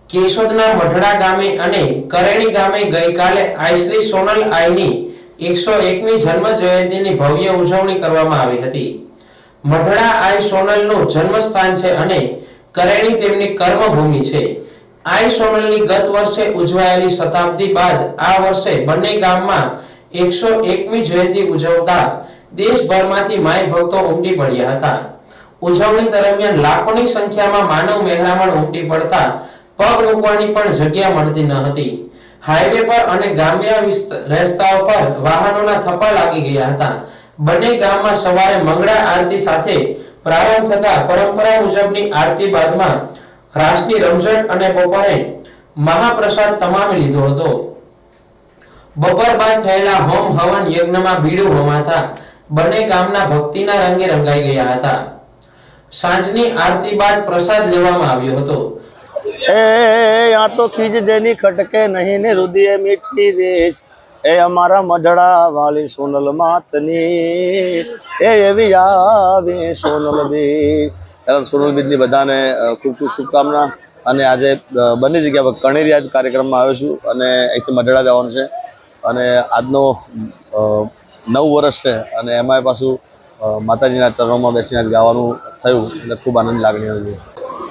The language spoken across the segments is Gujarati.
કેશોદના મઢડા ગામે અને કરેણી ગામે ગઈકાલે આઈશ્રી સોનલ આઈની 101મી જન્મ જયંતિની ભવ્ય ઉજવણી કરવામાં આવી હતી। મઢડા આઈ સોનલનું જન્મસ્થાન છે અને કરેણી તેમની કર્મભૂમિ છે। આઈ સોનલની ગત વર્ષે ઉજવાયેલી શતાબ્દી બાદ આ વર્ષે બંને ગામમાં 101મી જયંતિ ઉજવતા દેશભરમાંથી માય ભક્તો ઉમટી પડ્યા હતા। ઉજવણી દરમિયાન લાખોની સંખ્યામાં માનવ મહેરામણ ઉમટી પડતા પગ મૂકવાની પણ જગ્યા મળતી ન હતી। હાઈવે પર અને ગ્રામ્ય રસ્તાઓ પર વાહનોના થપ્પા લાગી ગયા હતા। બંને ગામમાં સવારે મંગળા આરતી સાથે પ્રારંભ થતા પરંપરા મુજબની આરતી બાદમાં રાસની રમઝટ અને બપોરે મહાપ્રસાદ તમામે લીધો હતો। બપોર બાદ થયેલા હોમ હવન યજ્ઞમાં બીડું હોમાતા બંને ગામના ભક્તિના રંગે રંગાઈ ગયા હતા। સાંજની આરતી બાદ પ્રસાદ લેવામાં આવ્યો હતો। यहाँ तो खींच जेनी खटके नहीं ने रुदिए मीठी रेस ए हमारा मढ़ड़ा वाली सोनल मातनी ए एवी आवे सोनल बीज सोनल बीज ની બધાને ખૂબ ખૂબ શુભકામના। અને આજે બંને જગ્યા પર કણેરી આજ કાર્યક્રમમાં આવ્યો છું અને અહીંથી મઢડા જવાનું છે અને આજનો 9 વર્ષ છે અને એમાં પાછું માતાજીના ચરણોમાં બેસીને આજ ગાવાનું થયું એટલે ખૂબ આનંદ લાગણી હતી।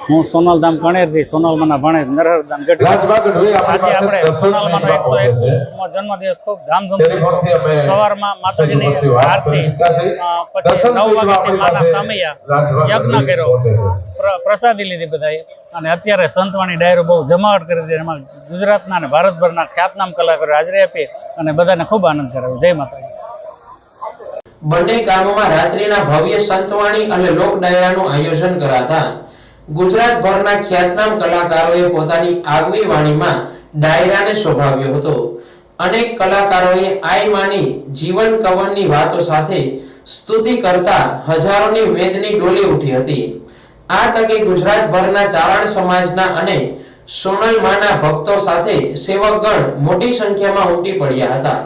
હું સોનલધામ કણેરથી સોનલમાના ભણેજ નરહરદાન ગઢવી। આજે આપણે સોનલમાનો 101મો જન્મદિવસ ખૂબ ધામધૂમથી સવારમાં માતાજીની આરતી પછી 9 વાગ્યાથી માના સામૈયા યજ્ઞ કર્યો, પ્રસાદી લીધી બધાએ અને અત્યારે સંતવાણી ડાયરો બહુ જમાવટ કરી દીધી। એમાં ગુજરાતના અને ભારતભરના ખ્યાતનામ કલાકારો હાજરી આપી અને બધાને ખૂબ આનંદ કરાવ્યો। જય માતાજી। બંને ગામોમાં રાત્રિના ભવ્ય સંતવાણી અને લોક ડાયરાનું આયોજન કરાતા ગુજરાતભરના ખ્યાતનામ કલાકારોએ પોતાની આગવી વાણીમાં ડાયરાને શોભાવ્યો હતો। અનેક કલાકારોએ આઈ માની જીવન કવનની વાતો સાથે સ્તુતિ કરતા હજારોની મેદની ડોલી ઉઠી હતી। આ તકે ગુજરાતભરના ચારણ સમાજના અને સોનલ માના ભક્તો સાથે સેવકગણ મોટી સંખ્યામાં ઉમટી પડ્યા હતા।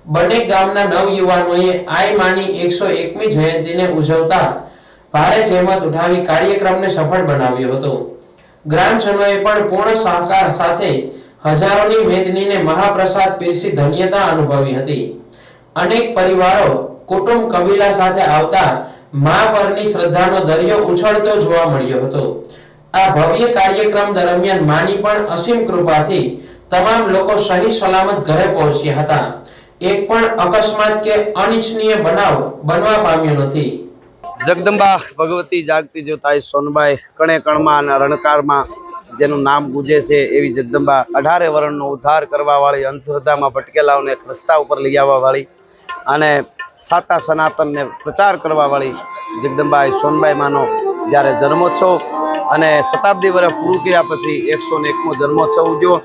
બંને ગામના નવયુવાનોએ આઈ માની 101મી જયંતિને ઉજવતા ભારે જહેમત ઉઠાવી કાર્યક્રમને સફળ બનાવ્યો હતો। ગ્રામજનોએ પણ પૂર્ણ સહકાર સાથે હજારોની મેદનીને મહાપ્રસાદ પીરસી ધન્યતા અનુભવી હતી। અનેક પરિવારો કુટુંબ કબીલા સાથે આવતા મા પરની શ્રદ્ધાનો દરિયો ઉછળતો જોવા મળ્યો હતો। આ ભવ્ય કાર્યક્રમ દરમિયાન માની પણ અસીમ કૃપાથી તમામ લોકો સહી સલામત ઘરે પહોંચ્યા હતા। એક પણ અકસ્માત કે અનિચ્છનીય બનાવ બનવા પામ્યો નથી। જગદંબા ભગવતી જાગતી જ્યોતાઈ સોનબાઈ કણે કણમાં અને રણકારમાં જેનું નામ ગુજે છે એવી જગદંબા 18 વર્ણનો ઉદ્ધાર કરવા વાળી, અંધશ્રદ્ધામાં ભટકેલાઓને રસ્તા ઉપર લઈ આવવા વાળી અને સાચા સનાતનને પ્રચાર કરવા વાળી જગદંબા સોનબાઈ માનો જ્યારે જન્મોત્સવ અને શતાબ્દી વર્ષ પૂરું કર્યા પછી 101મો જન્મોત્સવ ઉજવ્યો।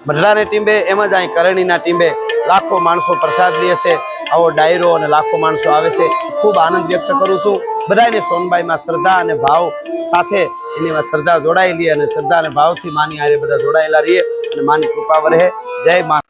મઢડાની ટીમે એમ જ અહીં કરણીના ટીમે લાખો માણસો પ્રસાદ લે છે, આવો ડાયરો અને લાખો માણસો આવે છે। ખૂબ આનંદ વ્યક્ત કરું છું। બધાને સોનબાઈમાં શ્રદ્ધા અને ભાવ સાથે એની શ્રદ્ધા જોડાયેલી અને શ્રદ્ધા અને ભાવથી માની હારે બધા જોડાયેલા રહીએ અને માની કૃપા રહે। જય મા।